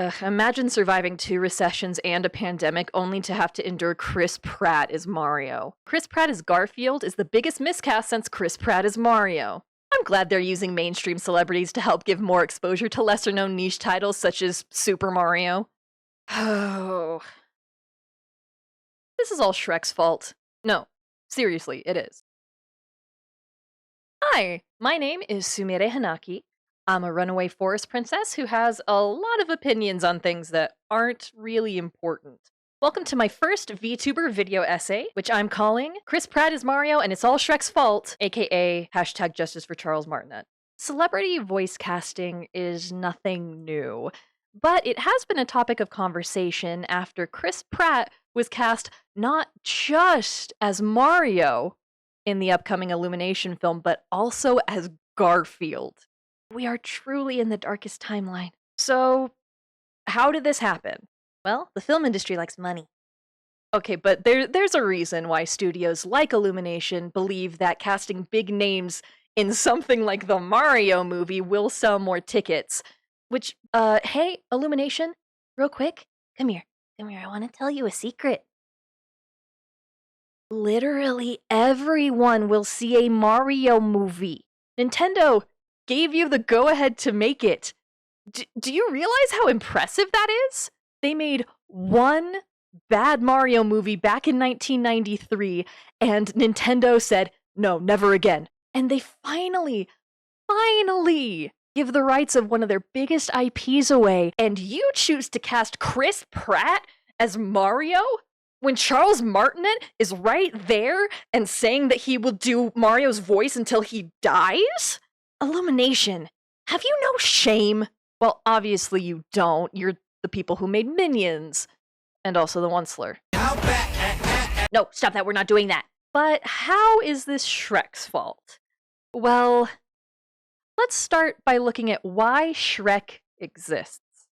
Ugh, imagine surviving 2 recessions and a pandemic only to have to endure Chris Pratt as Mario. Chris Pratt as Garfield is the biggest miscast since Chris Pratt as Mario. I'm glad they're using mainstream celebrities to help give more exposure to lesser-known niche titles such as Super Mario. Oh. This is all Shrek's fault. No, seriously, it is. Hi, my name is Sumire Hanaki. I'm a runaway forest princess who has a lot of opinions on things that aren't really important. Welcome to my first Vtuber video essay, which I'm calling Chris Pratt is Mario and it's all Shrek's fault, aka hashtag justice for Charles Martinet. Celebrity voice casting is nothing new, but it has been a topic of conversation after Chris Pratt was cast not just as Mario in the upcoming Illumination film, but also as Garfield. We are truly in the darkest timeline. So, how did this happen? Well, the film industry likes money. Okay, but there's a reason why studios like Illumination believe that casting big names in something like the Mario movie will sell more tickets. Which, hey, Illumination, real quick, come here, I want to tell you a secret. Literally everyone will see a Mario movie. Nintendo gave you the go-ahead to make it. Do you realize how impressive that is? They made one bad Mario movie back in 1993, and Nintendo said, no, never again. And they finally give the rights of one of their biggest IPs away, and you choose to cast Chris Pratt as Mario? When Charles Martinet is right there and saying that he will do Mario's voice until he dies? Illumination, have you no shame? Well, obviously you don't. You're the people who made Minions. And also the Onceler. No, stop that, we're not doing that. But how is this Shrek's fault? Well, let's start by looking at why Shrek exists.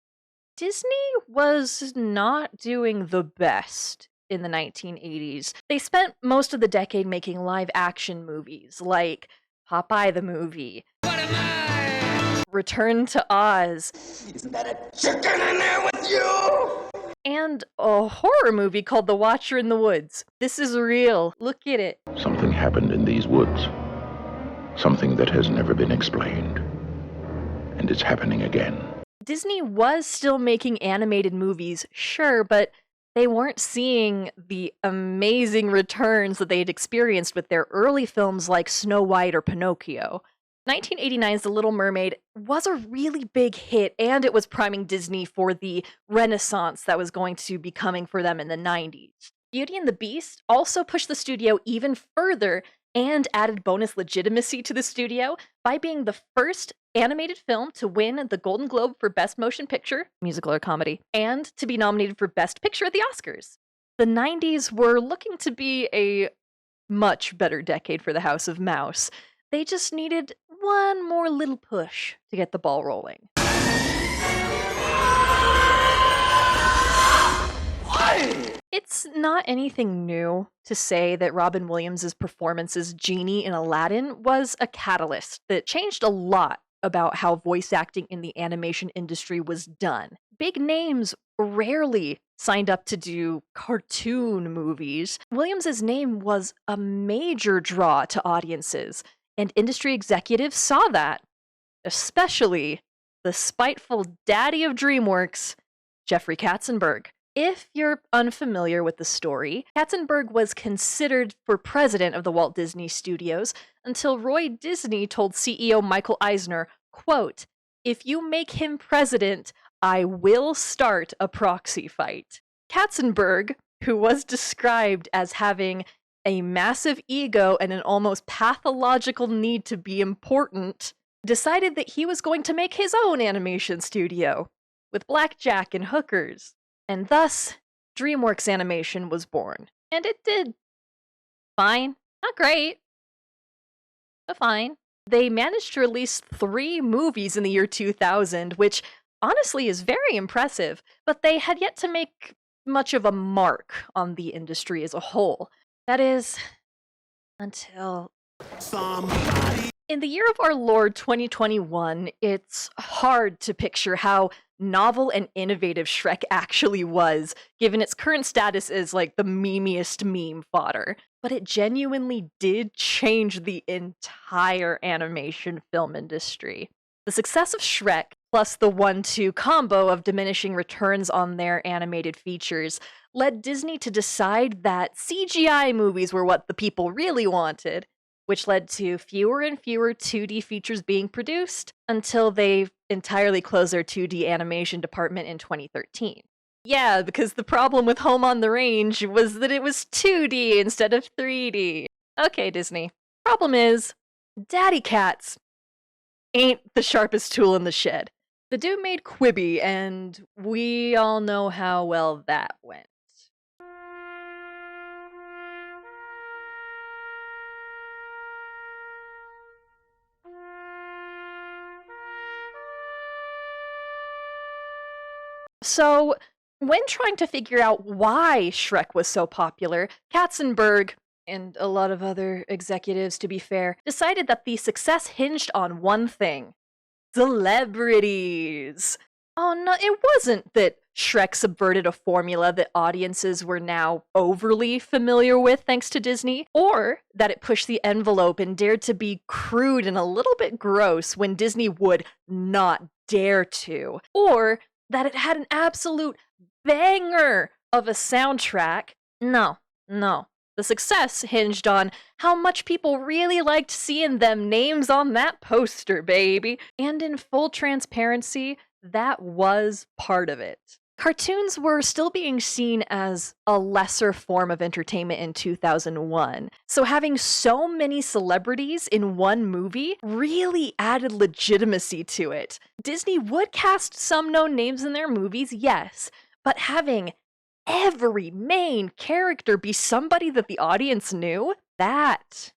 Disney was not doing the best in the 1980s. They spent most of the decade making live-action movies, like Popeye the Movie, Return to Oz, Isn't that a chicken in there with you? and a horror movie called The Watcher in the Woods. This is real. Look at it. Something happened in these woods. Something that has never been explained. And it's happening again. Disney was still making animated movies, sure, but they weren't seeing the amazing returns that they had experienced with their early films like Snow White or Pinocchio. 1989's The Little Mermaid was a really big hit, and it was priming Disney for the renaissance that was going to be coming for them in the 90s. Beauty and the Beast also pushed the studio even further and added bonus legitimacy to the studio by being the first animated film to win the Golden Globe for Best Motion Picture, musical or comedy, and to be nominated for Best Picture at the Oscars. The 90s were looking to be a much better decade for the House of Mouse. They just needed one more little push to get the ball rolling. It's not anything new to say that Robin Williams' performance as Genie in Aladdin was a catalyst that changed a lot about how voice acting in the animation industry was done. Big names rarely signed up to do cartoon movies. Williams' name was a major draw to audiences, and industry executives saw that, especially the spiteful daddy of DreamWorks, Jeffrey Katzenberg. If you're unfamiliar with the story, Katzenberg was considered for president of the Walt Disney Studios until Roy Disney told CEO Michael Eisner, quote, "If you make him president, I will start a proxy fight." Katzenberg, who was described as having a massive ego and an almost pathological need to be important, decided that he was going to make his own animation studio with blackjack and hookers. And thus, DreamWorks Animation was born. And it did fine. Not great, but fine. They managed to release 3 movies in the year 2000, which honestly is very impressive, but they had yet to make much of a mark on the industry as a whole. That is, until somebody. In the year of our Lord 2021, it's hard to picture how novel and innovative Shrek actually was, given its current status as like the memeiest meme fodder. But it genuinely did change the entire animation film industry. The success of Shrek, plus the 1-2 combo of diminishing returns on their animated features, led Disney to decide that CGI movies were what the people really wanted, which led to fewer and fewer 2D features being produced until they entirely closed their 2D animation department in 2013. Yeah, because the problem with Home on the Range was that it was 2D instead of 3D. Okay, Disney. Problem is, Daddy Cats ain't the sharpest tool in the shed. The dude made Quibi, and we all know how well that went. So, when trying to figure out why Shrek was so popular, Katzenberg, and a lot of other executives to be fair, decided that the success hinged on one thing: celebrities. Oh no, it wasn't that Shrek subverted a formula that audiences were now overly familiar with thanks to Disney, or that it pushed the envelope and dared to be crude and a little bit gross when Disney would not dare to, or that it had an absolute banger of a soundtrack. No. The success hinged on how much people really liked seeing them names on that poster, baby. And in full transparency, that was part of it. Cartoons were still being seen as a lesser form of entertainment in 2001, so having so many celebrities in one movie really added legitimacy to it. Disney would cast some known names in their movies, yes, but having every main character be somebody that the audience knew, that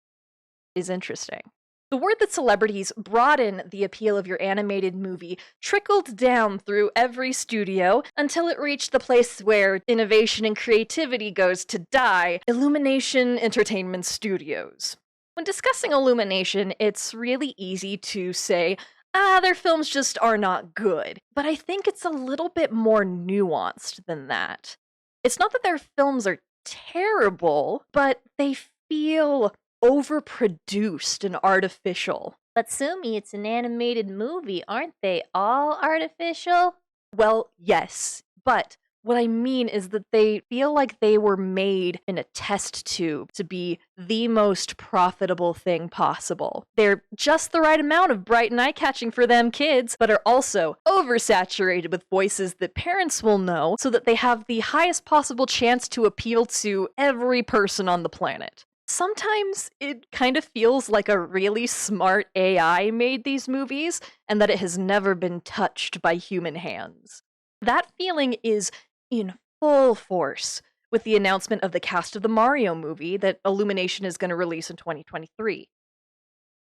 is interesting. The word that celebrities broaden the appeal of your animated movie trickled down through every studio until it reached the place where innovation and creativity goes to die: Illumination Entertainment Studios. When discussing Illumination, it's really easy to say, their films just are not good. But I think it's a little bit more nuanced than that. It's not that their films are terrible, but they feel overproduced and artificial. But Sumi, it's an animated movie. Aren't they all artificial? Well, yes, but what I mean is that they feel like they were made in a test tube to be the most profitable thing possible. They're just the right amount of bright and eye-catching for them kids, but are also oversaturated with voices that parents will know so that they have the highest possible chance to appeal to every person on the planet. Sometimes it kind of feels like a really smart AI made these movies and that it has never been touched by human hands. That feeling is in full force with the announcement of the cast of the Mario movie that Illumination is going to release in 2023.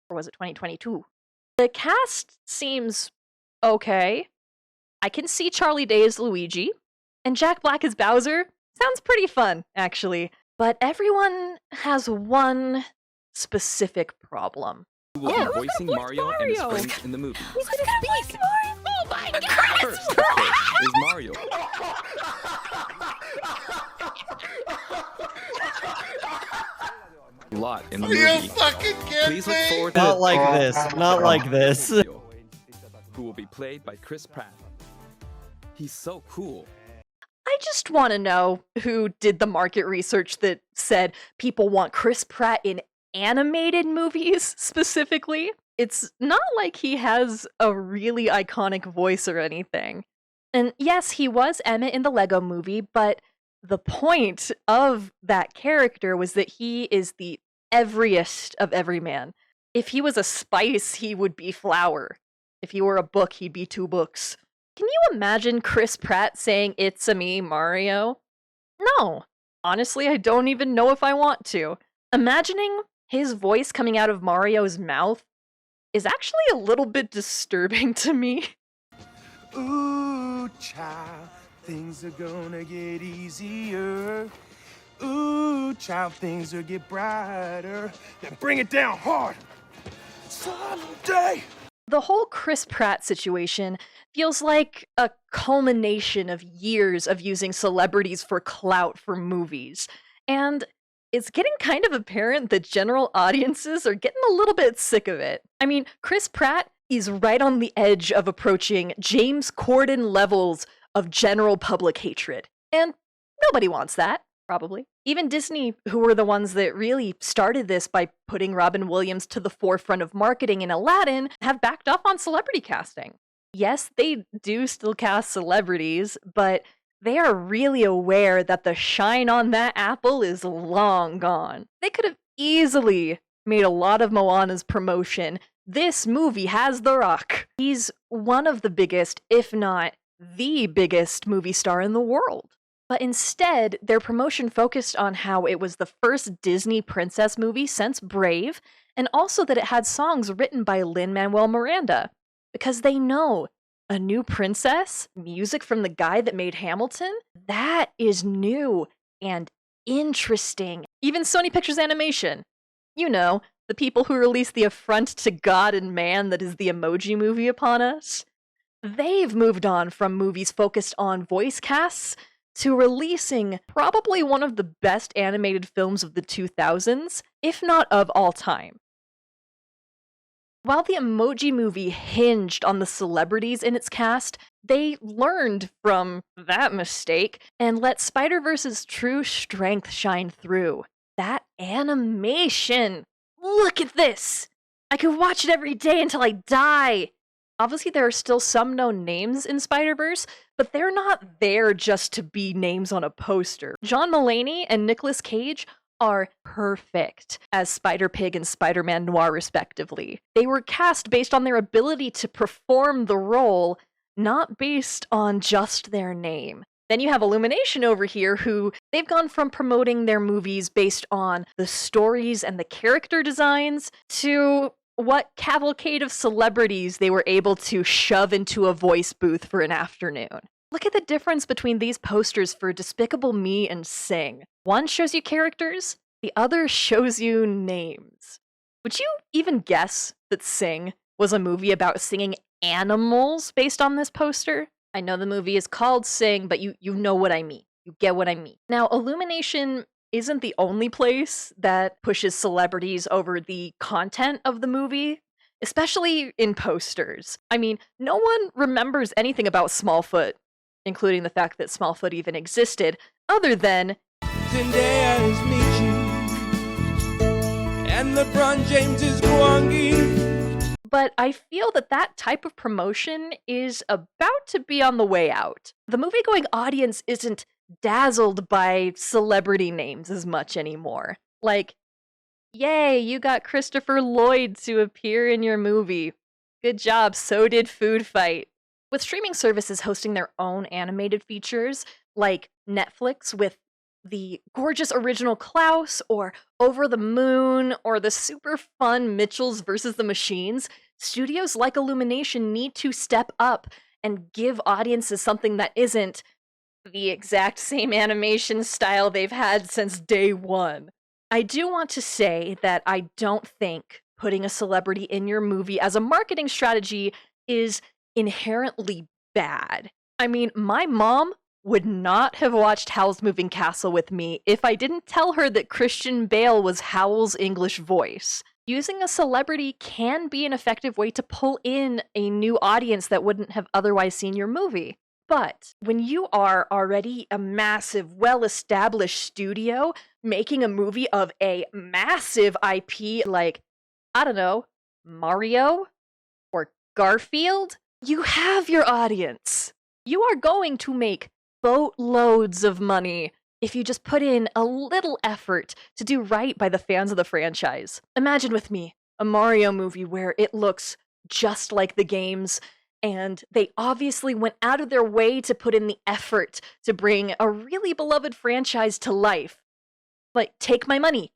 Or was it 2022? The cast seems okay. I can see Charlie Day as Luigi, and Jack Black as Bowser. Sounds pretty fun, actually. But everyone has one specific problem. Who will be voicing Mario and his friends in the movie. He's gonna speak! Oh my god! First, of course, is Mario. A lot in the You movie. fucking kidding Please look me? forward to Not like this. Not like this. who will be played by Pratt. He's so cool. I just want to know who did the market research that said people want Chris Pratt in animated movies specifically. It's not like he has a really iconic voice or anything. And yes, he was Emmett in the Lego movie, but the point of that character was that he is the everyest of every man. If he was a spice, he would be flour. If he were a book, he'd be 2 books. Can you imagine Chris Pratt saying, "It's a me, Mario"? No. Honestly, I don't even know if I want to. Imagining his voice coming out of Mario's mouth is actually a little bit disturbing to me. Ooh, child, things are gonna get easier. Ooh, child, things will get brighter. Then bring it down hard. Someday. The whole Chris Pratt situation feels like a culmination of years of using celebrities for clout for movies. And it's getting kind of apparent that general audiences are getting a little bit sick of it. I mean, Chris Pratt is right on the edge of approaching James Corden levels of general public hatred. And nobody wants that, probably. Even Disney, who were the ones that really started this by putting Robin Williams to the forefront of marketing in Aladdin, have backed off on celebrity casting. Yes, they do still cast celebrities, but they are really aware that the shine on that apple is long gone. They could have easily made a lot of Moana's promotion. This movie has The Rock. He's one of the biggest, if not the biggest movie star in the world. But instead, their promotion focused on how it was the first Disney princess movie since Brave, and also that it had songs written by Lin-Manuel Miranda. Because they know a new princess, music from the guy that made Hamilton, that is new and interesting. Even Sony Pictures Animation. You know, the people who released the affront to God and man that is the Emoji Movie upon us. They've moved on from movies focused on voice casts to releasing probably one of the best animated films of the 2000s, if not of all time. While the Emoji Movie hinged on the celebrities in its cast, they learned from that mistake and let Spider-Verse's true strength shine through. That animation! Look at this! I could watch it every day until I die! Obviously, there are still some known names in Spider-Verse, but they're not there just to be names on a poster. John Mulaney and Nicolas Cage are perfect as Spider-Pig and Spider-Man Noir, respectively. They were cast based on their ability to perform the role, not based on just their name. Then you have Illumination over here, who they've gone from promoting their movies based on the stories and the character designs to what cavalcade of celebrities they were able to shove into a voice booth for an afternoon. Look at the difference between these posters for Despicable Me and Sing. One shows you characters, the other shows you names. Would you even guess that Sing was a movie about singing animals based on this poster? I know the movie is called Sing, but you know what I mean. You get what I mean. Now, Illumination isn't the only place that pushes celebrities over the content of the movie, especially in posters. I mean, no one remembers anything about Smallfoot, including the fact that Smallfoot even existed, other than Zendaya is Michi, and LeBron James is Gwangi. But I feel that that type of promotion is about to be on the way out. The movie-going audience isn't dazzled by celebrity names as much anymore. Like, yay, you got Christopher Lloyd to appear in your movie. Good job, so did Food Fight. With streaming services hosting their own animated features, like Netflix with the gorgeous original Klaus, or Over the Moon, or the super fun Mitchells vs. the Machines, studios like Illumination need to step up and give audiences something that isn't the exact same animation style they've had since day one. I do want to say that I don't think putting a celebrity in your movie as a marketing strategy is inherently bad. I mean, my mom would not have watched Howl's Moving Castle with me if I didn't tell her that Christian Bale was Howl's English voice. Using a celebrity can be an effective way to pull in a new audience that wouldn't have otherwise seen your movie. But when you are already a massive, well-established studio making a movie of a massive IP like, I don't know, Mario or Garfield, you have your audience. You are going to make boatloads of money if you just put in a little effort to do right by the fans of the franchise. Imagine with me a Mario movie where it looks just like the games, and they obviously went out of their way to put in the effort to bring a really beloved franchise to life. Like, take my money.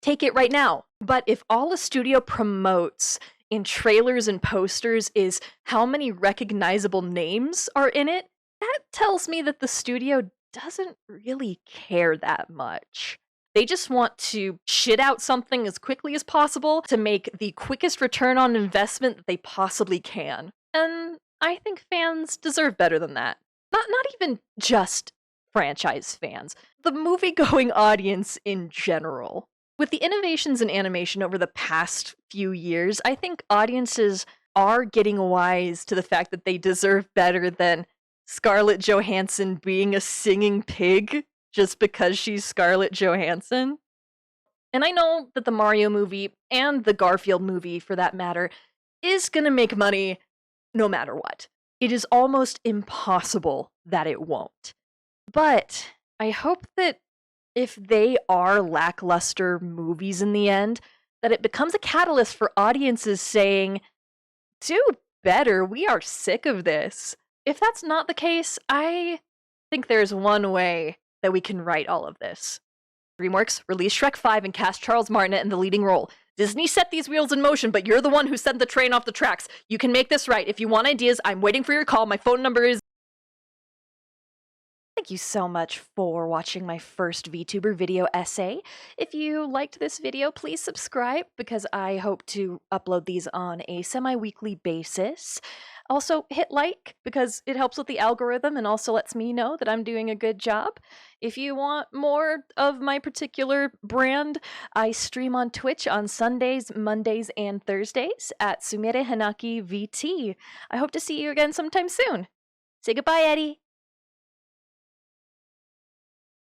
Take it right now. But if all a studio promotes in trailers and posters is how many recognizable names are in it, that tells me that the studio doesn't really care that much. They just want to shit out something as quickly as possible to make the quickest return on investment that they possibly can. And I think fans deserve better than that. Not even just franchise fans, the movie-going audience in general. With the innovations in animation over the past few years, I think audiences are getting wise to the fact that they deserve better than Scarlett Johansson being a singing pig just because she's Scarlett Johansson. And I know that the Mario movie, and the Garfield movie for that matter, is gonna make money no matter what. It is almost impossible that it won't. But I hope that if they are lackluster movies in the end, that it becomes a catalyst for audiences saying, do better, we are sick of this. If that's not the case, I think there's one way that we can right all of this. DreamWorks, release Shrek 5 and cast Charles Martinet in the leading role. Disney set these wheels in motion, but you're the one who sent the train off the tracks. You can make this right. If you want ideas, I'm waiting for your call. My phone number is... Thank you so much for watching my first VTuber video essay. If you liked this video, please subscribe because I hope to upload these on a semi-weekly basis. Also, hit like because it helps with the algorithm and also lets me know that I'm doing a good job. If you want more of my particular brand, I stream on Twitch on Sundays, Mondays, and Thursdays at Sumire Hanaki VT. I hope to see you again sometime soon. Say goodbye, Eddie.